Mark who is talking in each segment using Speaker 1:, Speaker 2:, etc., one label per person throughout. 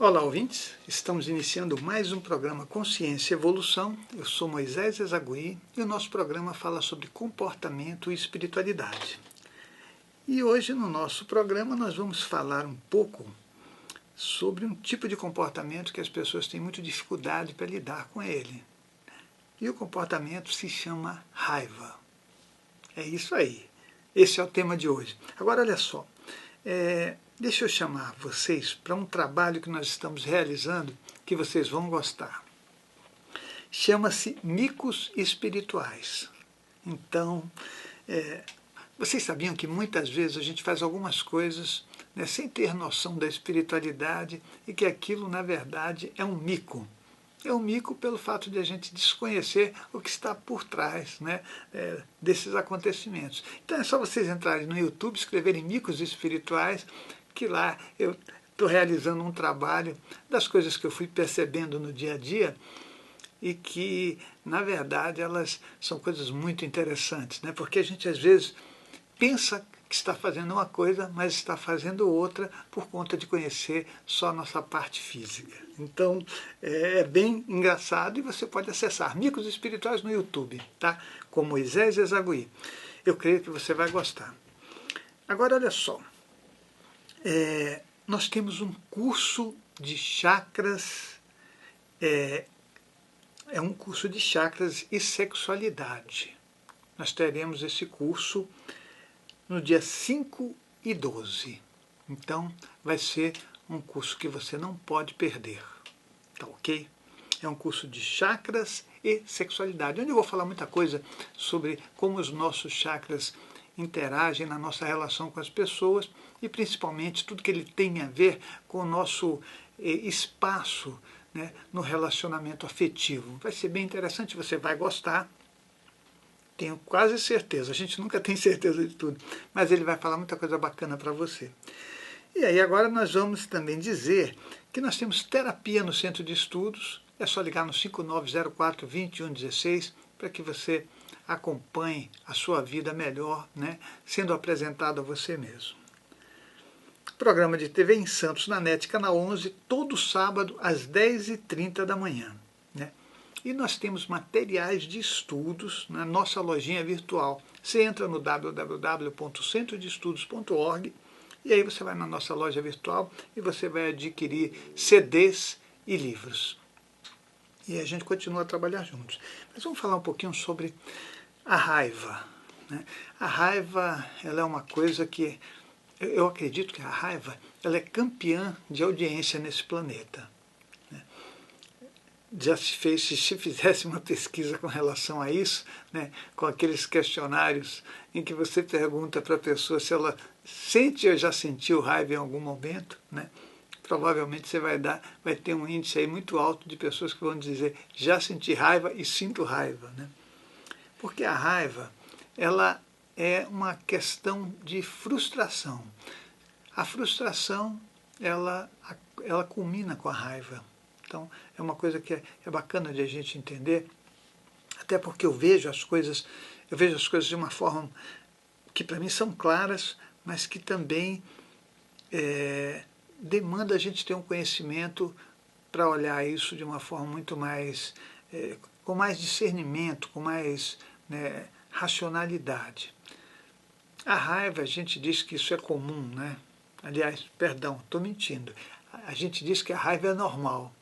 Speaker 1: Olá, ouvintes! Estamos iniciando mais um programa Consciência e Evolução. Eu sou Moisés Ezagui e o nosso programa fala sobre comportamento e espiritualidade. E hoje no nosso programa nós vamos falar um pouco sobre um tipo de comportamento que as pessoas têm muita dificuldade para lidar com ele. E o comportamento se chama raiva. É isso aí. Esse é o tema de hoje. Agora, olha só. Deixa eu chamar vocês para um trabalho que nós estamos realizando que vocês vão gostar. Chama-se Micos Espirituais. Então, vocês sabiam que muitas vezes a gente faz algumas coisas, né, sem ter noção da espiritualidade e que aquilo, na verdade, é um mico. É um mico pelo fato de a gente desconhecer o que está por trás, né, desses acontecimentos. Então é só vocês entrarem no YouTube, escreverem Micos Espirituais, que lá eu estou realizando um trabalho das coisas que eu fui percebendo no dia a dia e que, na verdade, elas são coisas muito interessantes, né? Porque a gente, às vezes, pensa que está fazendo uma coisa, mas está fazendo outra por conta de conhecer só a nossa parte física. Então, é bem engraçado e você pode acessar Micos Espirituais no YouTube, tá? Com Moisés Ezagui. Eu creio que você vai gostar. Agora, olha só. Nós temos um curso de chakras, é um curso de chakras e sexualidade. Nós teremos esse curso no dia 5 e 12. Então, vai ser um curso que você não pode perder. Tá ok? É um curso de chakras e sexualidade, onde eu vou falar muita coisa sobre como os nossos chakras interagem na nossa relação com as pessoas e principalmente tudo que ele tem a ver com o nosso espaço, né, no relacionamento afetivo. Vai ser bem interessante, você vai gostar. Tenho quase certeza, a gente nunca tem certeza de tudo, mas ele vai falar muita coisa bacana para você. E aí agora nós vamos também dizer que nós temos terapia no Centro de Estudos, é só ligar no 5904-2116 para que você acompanhe a sua vida melhor, né, sendo apresentado a você mesmo. Programa de TV em Santos, na NET, canal 11, todo sábado às 10h30 da manhã. Né? E nós temos materiais de estudos na nossa lojinha virtual. Você entra no www.centrodeestudos.org e aí você vai na nossa loja virtual e você vai adquirir CDs e livros. E a gente continua a trabalhar juntos. Mas vamos falar um pouquinho sobre a raiva. Né? A raiva, ela é uma coisa que eu acredito que a raiva ela é campeã de audiência nesse planeta. Né? Já se fez, se fizesse uma pesquisa com relação a isso, né, com aqueles questionários em que você pergunta para a pessoa se ela sente ou já sentiu raiva em algum momento, né, provavelmente você vai ter um índice aí muito alto de pessoas que vão dizer já senti raiva e sinto raiva. Né? Porque a raiva, ela é uma questão de frustração. A frustração, ela culmina com a raiva. Então, é uma coisa que é bacana de a gente entender, até porque eu vejo as coisas de uma forma que para mim são claras, mas que também demanda a gente ter um conhecimento para olhar isso de uma forma muito mais, com mais discernimento, com mais, né, racionalidade. A raiva, a gente diz que isso é comum, né? Aliás, perdão, estou mentindo. A gente diz que a raiva é normal.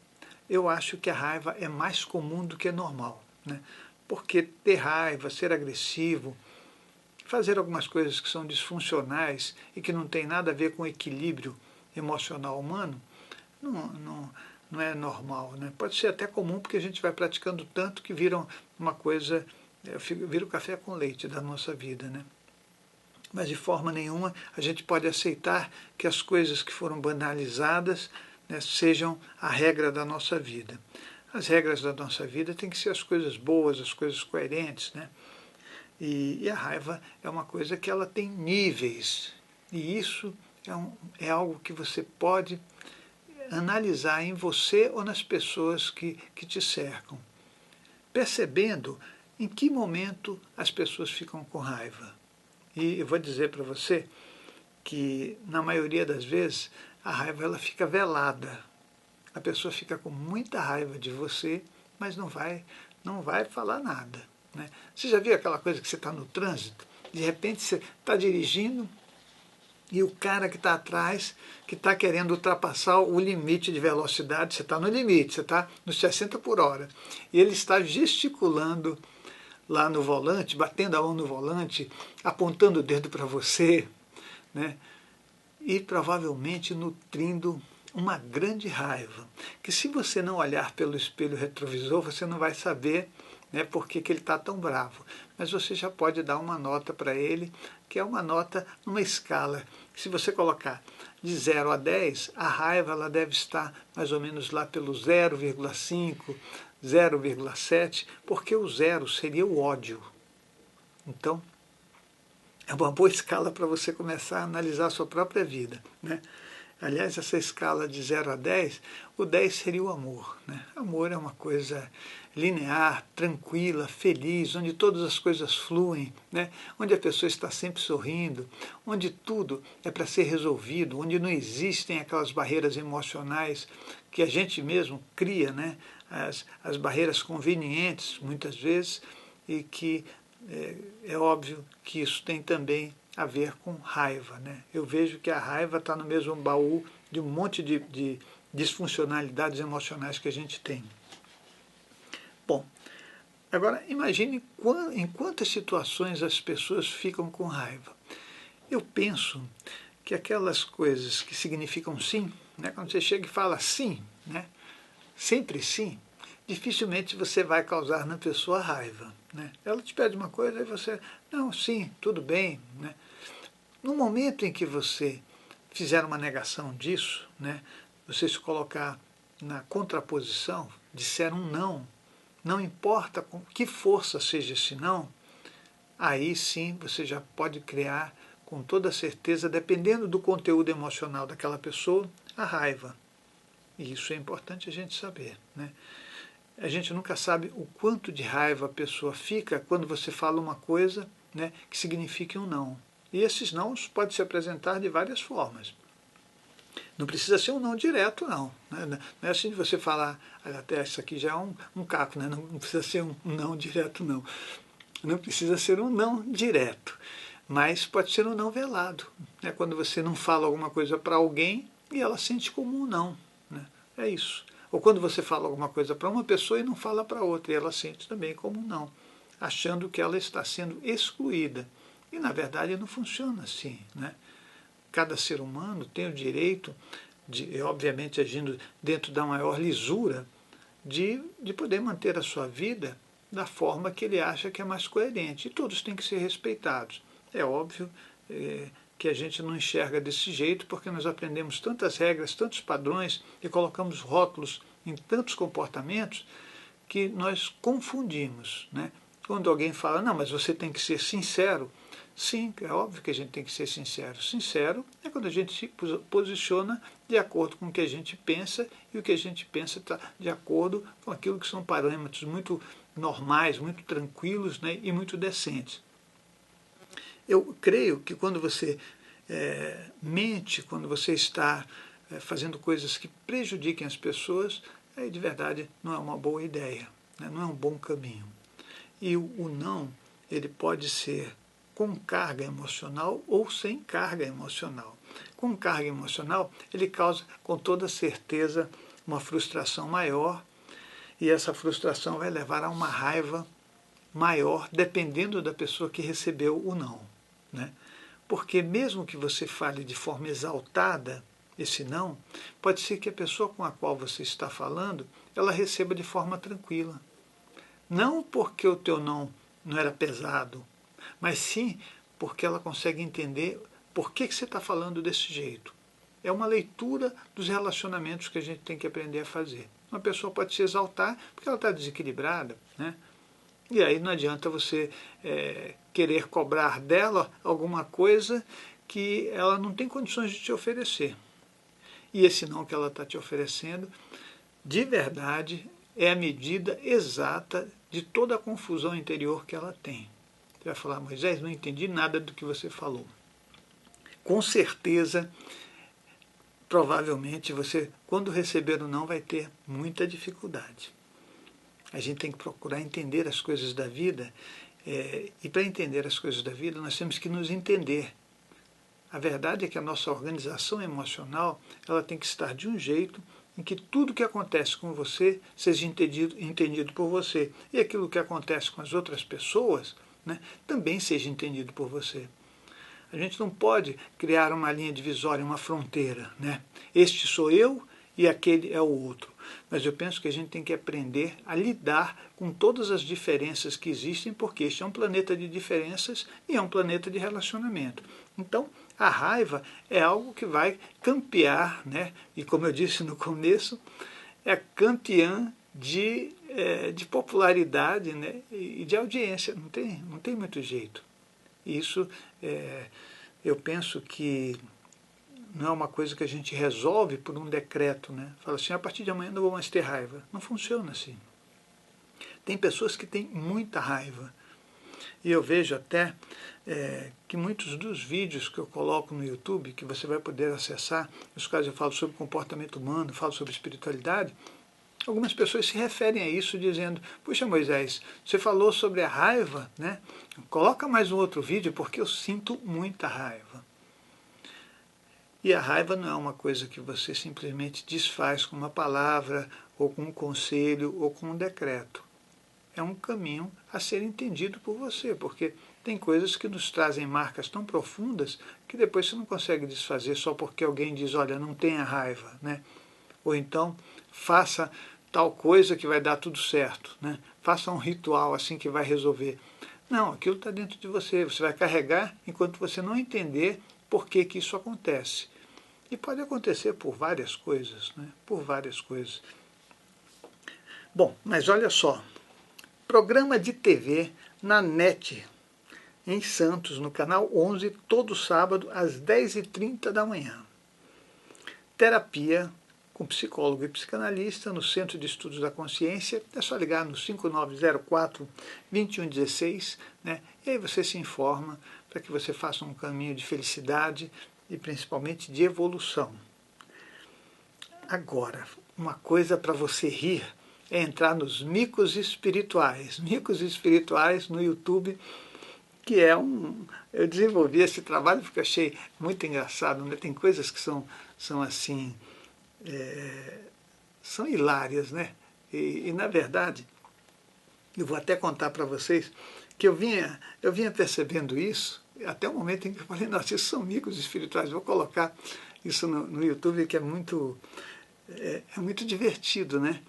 Speaker 1: Eu acho que a raiva é mais comum do que normal, né? Porque ter raiva, ser agressivo, fazer algumas coisas que são disfuncionais e que não tem nada a ver com o equilíbrio emocional humano, não é normal, né? Pode ser até comum porque a gente vai praticando tanto que vira uma coisa, vira o café com leite da nossa vida, né? Mas de forma nenhuma a gente pode aceitar que as coisas que foram banalizadas, né, sejam a regra da nossa vida. As regras da nossa vida têm que ser as coisas boas, as coisas coerentes, né? E a raiva é uma coisa que ela tem níveis. E isso é algo que você pode analisar em você ou nas pessoas que te cercam, percebendo em que momento as pessoas ficam com raiva. E eu vou dizer para você que, na maioria das vezes, a raiva ela fica velada. a pessoa fica com muita raiva de você, mas não vai falar nada, né? Você já viu aquela coisa que você está no trânsito, de repente você está dirigindo e o cara que está atrás, que está querendo ultrapassar o limite de velocidade, você está no limite, você está nos 60 por hora, e ele está gesticulando lá no volante, batendo a mão no volante, apontando o dedo para você, né? E provavelmente nutrindo uma grande raiva, que se você não olhar pelo espelho retrovisor, você não vai saber, né, por que ele está tão bravo. Mas você já pode dar uma nota para ele, que é uma nota numa escala. Se você colocar de 0 a 10, a raiva ela deve estar mais ou menos lá pelo 0,5, 0,7, porque o 0 seria o ódio. Então, é uma boa escala para você começar a analisar a sua própria vida, né? Aliás, essa escala de 0 a 10, o 10 seria o amor, né? Amor é uma coisa linear, tranquila, feliz, onde todas as coisas fluem, né? Onde a pessoa está sempre sorrindo, onde tudo é para ser resolvido, onde não existem aquelas barreiras emocionais que a gente mesmo cria, né? As barreiras convenientes, muitas vezes, e que é óbvio que isso tem também a ver com raiva, né? Eu vejo que a raiva está no mesmo baú de um monte de disfuncionalidades emocionais que a gente tem. Bom, agora imagine em quantas situações as pessoas ficam com raiva. Eu penso que aquelas coisas que significam sim, né? Quando você chega e fala sim, né? Sempre sim, dificilmente você vai causar na pessoa raiva, né? Ela te pede uma coisa e você, não, sim, tudo bem, né? No momento em que você fizer uma negação disso, né, você se colocar na contraposição, disser um não, não importa com que força seja esse não, aí sim você já pode criar com toda certeza, dependendo do conteúdo emocional daquela pessoa, a raiva. E isso é importante a gente saber, né? A gente nunca sabe o quanto de raiva a pessoa fica quando você fala uma coisa, né, que signifique um não. E esses nãos podem se apresentar de várias formas. Não precisa ser um não direto, não. Não é assim de você falar, até isso aqui já é um caco, né? Não precisa ser um não direto, não. Não precisa ser um não direto, mas pode ser um não velado. Né? Quando você não fala alguma coisa para alguém e ela sente como um não. Né? É isso. Ou quando você fala alguma coisa para uma pessoa e não fala para outra, e ela sente também como um não, achando que ela está sendo excluída. E, na verdade, não funciona assim, né? Cada ser humano tem o direito, obviamente agindo dentro da maior lisura, de poder manter a sua vida da forma que ele acha que é mais coerente. E todos têm que ser respeitados. É óbvio que a gente não enxerga desse jeito porque nós aprendemos tantas regras, tantos padrões e colocamos rótulos em tantos comportamentos que nós confundimos, né? Quando alguém fala, não, mas você tem que ser sincero. Sim, é óbvio que a gente tem que ser sincero. Sincero é quando a gente se posiciona de acordo com o que a gente pensa, e o que a gente pensa está de acordo com aquilo que são parâmetros muito normais, muito tranquilos, né, e muito decentes. Eu creio que quando você mente, quando você está fazendo coisas que prejudiquem as pessoas, aí de verdade não é uma boa ideia, né, não é um bom caminho. E o não, ele pode ser com carga emocional ou sem carga emocional. Com carga emocional, ele causa com toda certeza uma frustração maior, e essa frustração vai levar a uma raiva maior, dependendo da pessoa que recebeu o não, né? Porque mesmo que você fale de forma exaltada esse não, pode ser que a pessoa com a qual você está falando, ela receba de forma tranquila. Não porque o teu não era pesado, mas sim porque ela consegue entender por que você está falando desse jeito. É uma leitura dos relacionamentos que a gente tem que aprender a fazer. Uma pessoa pode se exaltar porque ela está desequilibrada, né? E aí não adianta você querer cobrar dela alguma coisa que ela não tem condições de te oferecer. E esse não que ela está te oferecendo, de verdade, é a medida exata de toda a confusão interior que ela tem. Você vai falar, Moisés, não entendi nada do que você falou. Com certeza, provavelmente você, quando receber o não, vai ter muita dificuldade. A gente tem que procurar entender as coisas da vida, e para entender as coisas da vida nós temos que nos entender. A verdade é que a nossa organização emocional ela tem que estar de um jeito em que tudo que acontece com você seja entendido por você. E aquilo que acontece com as outras pessoas, né, também seja entendido por você. A gente não pode criar uma linha divisória, uma fronteira, né? Este sou eu e aquele é o outro. Mas eu penso que a gente tem que aprender a lidar com todas as diferenças que existem, porque este é um planeta de diferenças e é um planeta de relacionamento. Então, a raiva é algo que vai campear, né? E como eu disse no começo, é campeã de popularidade, né? E de audiência, não tem muito jeito. Isso, eu penso que não é uma coisa que a gente resolve por um decreto, né? Fala assim, a partir de amanhã não vou mais ter raiva. Não funciona assim. Tem pessoas que têm muita raiva. E eu vejo até que muitos dos vídeos que eu coloco no YouTube, que você vai poder acessar, nos quais eu falo sobre comportamento humano, falo sobre espiritualidade, algumas pessoas se referem a isso dizendo, puxa Moisés, você falou sobre a raiva, né? Coloca mais um outro vídeo porque eu sinto muita raiva. E a raiva não é uma coisa que você simplesmente desfaz com uma palavra, ou com um conselho, ou com um decreto. É um caminho a ser entendido por você, porque tem coisas que nos trazem marcas tão profundas que depois você não consegue desfazer só porque alguém diz, olha, não tenha raiva, né? Ou então, faça tal coisa que vai dar tudo certo, né? Faça um ritual assim que vai resolver. Não, aquilo está dentro de você, você vai carregar enquanto você não entender por que isso acontece. E pode acontecer por várias coisas, né? Por várias coisas. Bom, mas olha só, programa de TV na NET, em Santos, no canal 11, todo sábado às 10h30 da manhã. Terapia com psicólogo e psicanalista no Centro de Estudos da Consciência. É só ligar no 5904-2116, né? E aí você se informa para que você faça um caminho de felicidade e principalmente de evolução. Agora, uma coisa para você rir é entrar nos micos espirituais. Micos espirituais no YouTube, que é eu desenvolvi esse trabalho porque achei muito engraçado, né? Tem coisas que são assim, são hilárias, né? E na verdade, eu vou até contar para vocês que eu vinha percebendo isso, até o momento em que eu falei, nossa, isso são micos espirituais, vou colocar isso no YouTube, que é muito divertido, né?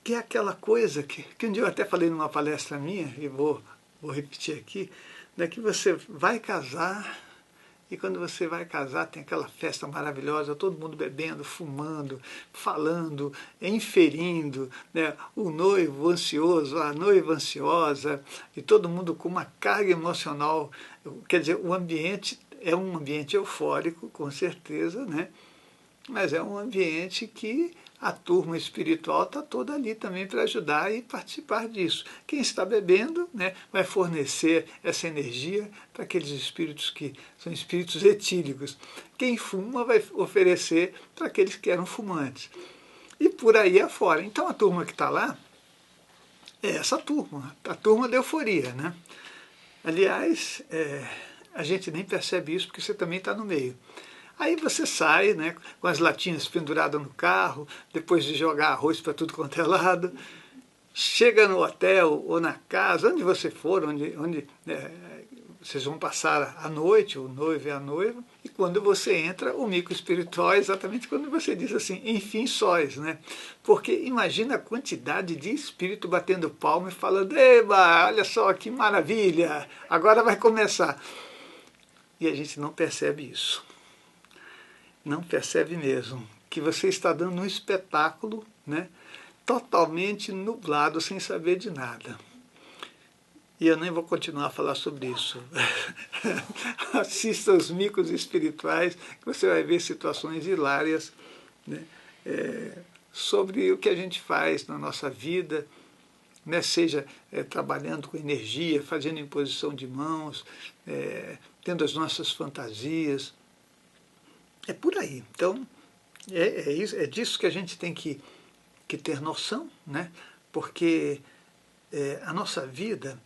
Speaker 1: Que é aquela coisa que um dia eu até falei numa palestra minha, e vou repetir aqui, né, que você vai casar, e quando você vai casar tem aquela festa maravilhosa, todo mundo bebendo, fumando, falando, inferindo, né, o noivo ansioso, a noiva ansiosa, e todo mundo com uma carga emocional. Quer dizer, o ambiente é um ambiente eufórico, com certeza, né? Mas é um ambiente que a turma espiritual está toda ali também para ajudar e participar disso. Quem está bebendo, né, vai fornecer essa energia para aqueles espíritos que são espíritos etílicos. Quem fuma vai oferecer para aqueles que eram fumantes. E por aí afora. Então a turma que está lá é essa turma, a turma da euforia, né? Aliás, a gente nem percebe isso porque você também está no meio. Aí você sai, né, com as latinhas penduradas no carro, depois de jogar arroz para tudo quanto é lado, chega no hotel ou na casa, onde você for, onde vocês vão passar a noite, o noivo e a noiva, e quando você entra, o mico espiritual é exatamente quando você diz assim, enfim sóis, né? Porque imagina a quantidade de espírito batendo palma e falando, eba, olha só que maravilha, agora vai começar. E a gente não percebe isso. Não percebe mesmo que você está dando um espetáculo, né, totalmente nublado, sem saber de nada. E eu nem vou continuar a falar sobre isso. Assista os micos espirituais, que você vai ver situações hilárias, né, sobre o que a gente faz na nossa vida, né, seja trabalhando com energia, fazendo imposição de mãos, tendo as nossas fantasias. É por aí. Então, É disso que a gente tem que ter noção, né? Porque a nossa vida,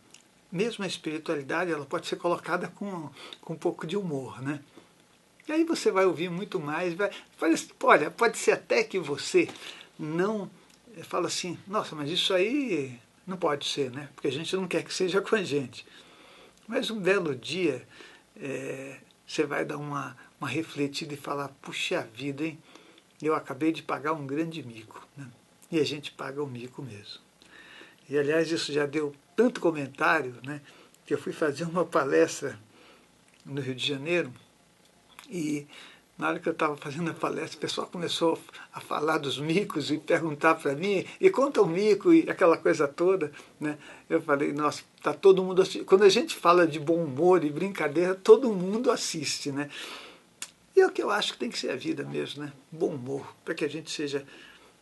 Speaker 1: mesmo a espiritualidade, ela pode ser colocada com um pouco de humor, né? E aí você vai ouvir muito mais, olha, pode ser até que você não fala assim, nossa, mas isso aí não pode ser, né? Porque a gente não quer que seja com a gente. Mas um belo dia você vai dar uma refletida e falar, puxa vida, hein? Eu acabei de pagar um grande mico, né? E a gente paga o mico mesmo. E aliás, isso já deu tanto comentário, né? Que eu fui fazer uma palestra no Rio de Janeiro e na hora que eu estava fazendo a palestra, o pessoal começou a falar dos micos e perguntar para mim, e conta o mico e aquela coisa toda, né? Eu falei, nossa, tá todo mundo assistindo. Quando a gente fala de bom humor e brincadeira, todo mundo assiste, né? E é o que eu acho que tem que ser a vida mesmo, né? Bom humor, para que a gente seja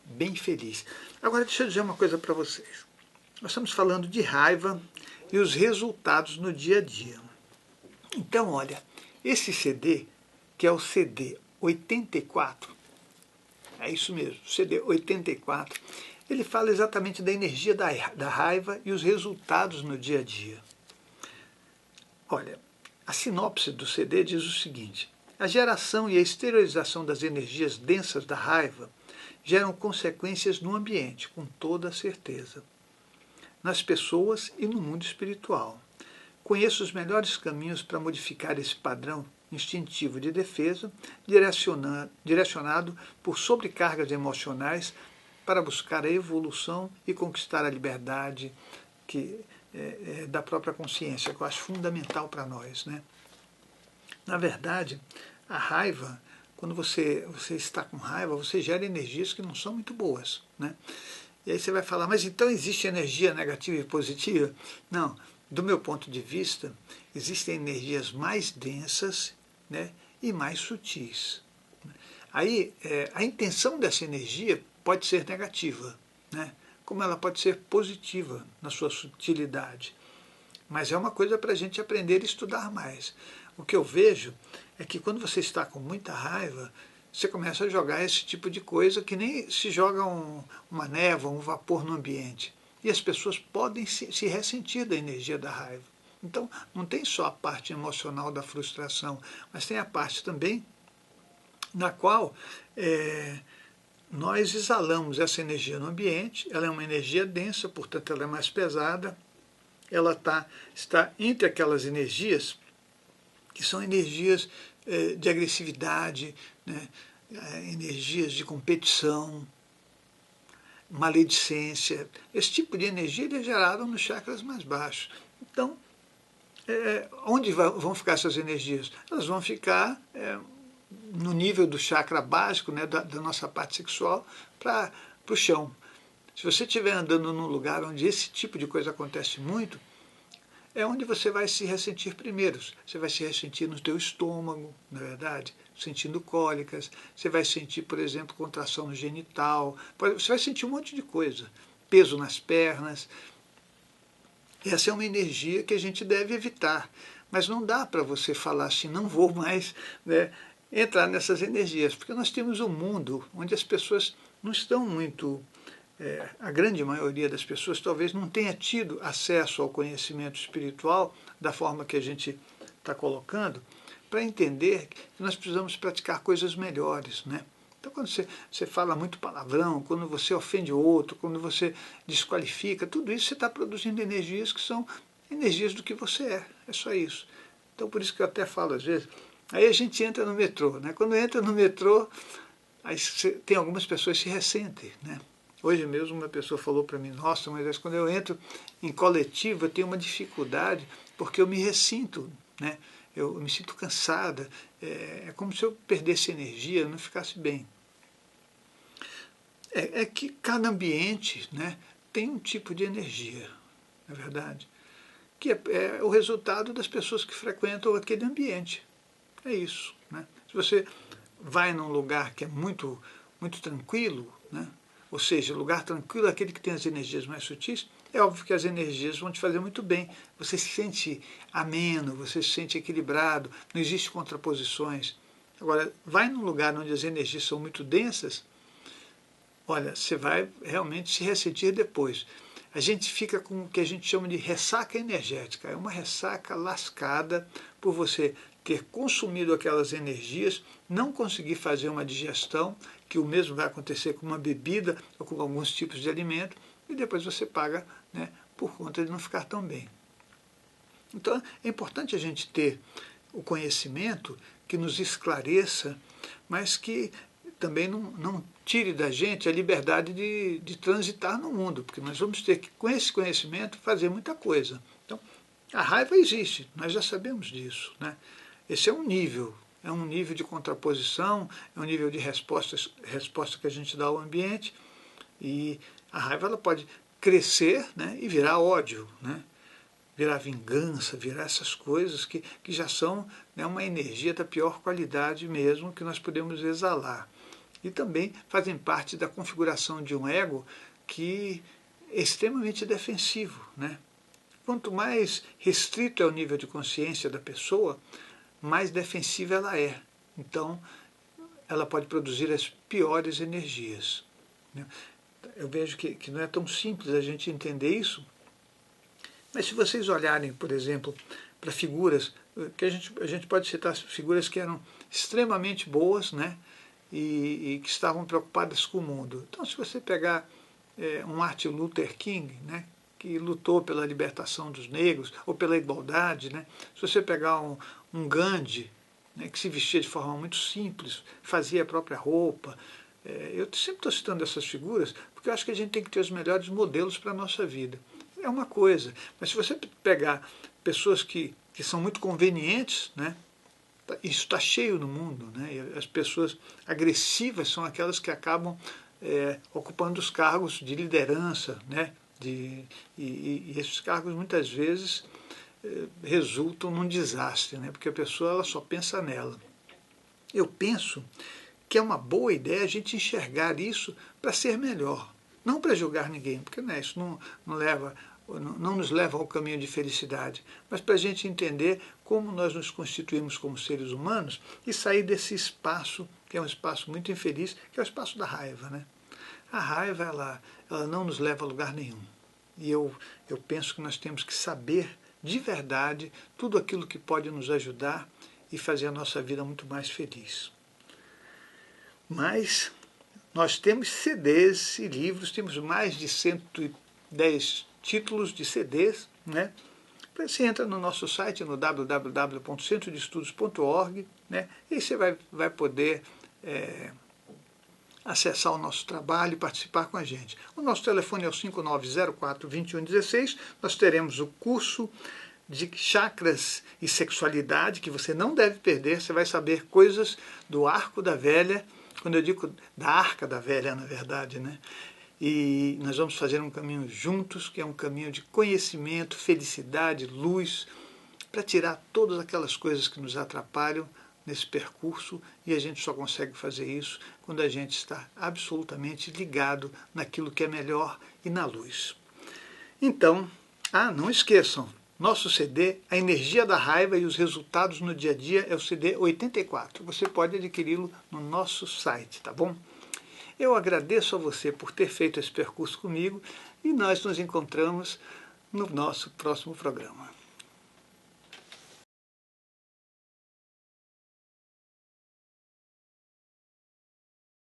Speaker 1: bem feliz. Agora, deixa eu dizer uma coisa para vocês. Nós estamos falando de raiva e os resultados no dia a dia. Então, olha, esse CD, que é o CD 84, é isso mesmo, CD 84, ele fala exatamente da energia da raiva e os resultados no dia a dia. Olha, a sinopse do CD diz o seguinte: a geração e a exteriorização das energias densas da raiva geram consequências no ambiente, com toda certeza, nas pessoas e no mundo espiritual. Conheço os melhores caminhos para modificar esse padrão instintivo de defesa, direcionado por sobrecargas emocionais para buscar a evolução e conquistar a liberdade da própria consciência, que eu acho fundamental para nós, né? Na verdade, a raiva, quando você está com raiva, você gera energias que não são muito boas, né? E aí você vai falar, mas então existe energia negativa e positiva? Não, do meu ponto de vista, existem energias mais densas, né, e mais sutis. Aí a intenção dessa energia pode ser negativa, né, como ela pode ser positiva na sua sutilidade. Mas é uma coisa para a gente aprender e estudar mais. O que eu vejo é que quando você está com muita raiva, você começa a jogar esse tipo de coisa que nem se joga uma névoa, um vapor no ambiente. E as pessoas podem se ressentir da energia da raiva. Então, não tem só a parte emocional da frustração, mas tem a parte também na qual nós exalamos essa energia no ambiente. Ela é uma energia densa, portanto ela é mais pesada. Ela está entre aquelas energias que são energias de agressividade, né, energias de competição, maledicência. Esse tipo de energia ele é gerado nos chakras mais baixos. Então, onde vão ficar essas energias? Elas vão ficar no nível do chakra básico, né, da nossa parte sexual, para o chão. Se você estiver andando num lugar onde esse tipo de coisa acontece muito, é onde você vai se ressentir primeiro. Você vai se ressentir no teu estômago, na verdade, sentindo cólicas. Você vai sentir, por exemplo, contração no genital. Você vai sentir um monte de coisa. Peso nas pernas. Essa é uma energia que a gente deve evitar. Mas não dá para você falar assim, não vou mais, né, entrar nessas energias. Porque nós temos um mundo onde as pessoas não estão muito... a grande maioria das pessoas talvez não tenha tido acesso ao conhecimento espiritual da forma que a gente está colocando, para entender que nós precisamos praticar coisas melhores, né? Então, quando você fala muito palavrão, quando você ofende o outro, quando você desqualifica, tudo isso você está produzindo energias que são energias do que você é só isso. Então, por isso que eu até falo às vezes, aí a gente entra no metrô, né? Quando entra no metrô, aí tem algumas pessoas que se ressentem, né? Hoje mesmo uma pessoa falou para mim, nossa, mas quando eu entro em coletivo eu tenho uma dificuldade porque eu me ressinto, né? Eu me sinto cansada, é como se eu perdesse energia, não ficasse bem. É que cada ambiente, né, tem um tipo de energia, na verdade, que é o resultado das pessoas que frequentam aquele ambiente. É isso, né? Se você vai num lugar que é muito, muito tranquilo, né? Ou seja, lugar tranquilo é aquele que tem as energias mais sutis, é óbvio que as energias vão te fazer muito bem. Você se sente ameno, você se sente equilibrado, não existe contraposições. Agora, vai num lugar onde as energias são muito densas, olha, você vai realmente se ressentir depois. A gente fica com o que a gente chama de ressaca energética. É uma ressaca lascada por você ter consumido aquelas energias, não conseguir fazer uma digestão, que o mesmo vai acontecer com uma bebida ou com alguns tipos de alimento, e depois você paga, né, por conta de não ficar tão bem. Então é importante a gente ter o conhecimento que nos esclareça, mas que também não tire da gente a liberdade de transitar no mundo, porque nós vamos ter que, com esse conhecimento, fazer muita coisa. Então, a raiva existe, nós já sabemos disso, né? Esse é um nível de contraposição, é um nível de resposta que a gente dá ao ambiente, e a raiva ela pode crescer, né, e virar ódio, né? Virar vingança, virar essas coisas que já são, né, uma energia da pior qualidade mesmo, que nós podemos exalar. E também fazem parte da configuração de um ego que é extremamente defensivo, né? Quanto mais restrito é o nível de consciência da pessoa, mais defensiva ela é. Então, ela pode produzir as piores energias, né? Eu vejo que não é tão simples a gente entender isso, mas se vocês olharem, por exemplo, para figuras, que a gente pode citar figuras que eram extremamente boas, né, e que estavam preocupadas com o mundo. Então, se você pegar um Martin Luther King, né, que lutou pela libertação dos negros, ou pela igualdade, né, se você pegar um Gandhi, né, que se vestia de forma muito simples, fazia a própria roupa. Eu sempre estou citando essas figuras porque eu acho que a gente tem que ter os melhores modelos para a nossa vida. É uma coisa, mas se você pegar pessoas que são muito convenientes, né, isso está cheio no mundo, né, e as pessoas agressivas são aquelas que acabam ocupando os cargos de liderança, né, e esses cargos muitas vezes resultam num desastre, né, porque a pessoa ela só pensa nela. Eu penso que é uma boa ideia a gente enxergar isso para ser melhor, não para julgar ninguém, porque né, isso não nos leva ao caminho de felicidade, mas para a gente entender como nós nos constituímos como seres humanos e sair desse espaço, que é um espaço muito infeliz, que é o espaço da raiva, né? A raiva, ela não nos leva a lugar nenhum. E eu penso que nós temos que saber de verdade tudo aquilo que pode nos ajudar e fazer a nossa vida muito mais feliz. Mas nós temos CDs e livros, temos mais de 110 títulos de CDs, né? Você entra no nosso site, no www.centrodeestudos.org, né? E aí você vai poder acessar o nosso trabalho e participar com a gente. O nosso telefone é o 5904-2116. Nós teremos o curso de chakras e sexualidade, que você não deve perder. Você vai saber coisas do arco da velha, quando eu digo da arca da velha, na verdade, né? E nós vamos fazer um caminho juntos, que é um caminho de conhecimento, felicidade, luz, para tirar todas aquelas coisas que nos atrapalham nesse percurso, e a gente só consegue fazer isso quando a gente está absolutamente ligado naquilo que é melhor e na luz. Então, não esqueçam, nosso CD, A Energia da Raiva e os Resultados no Dia a Dia, é o CD 84. Você pode adquiri-lo no nosso site, tá bom? Eu agradeço a você por ter feito esse percurso comigo e nós nos encontramos no nosso próximo programa.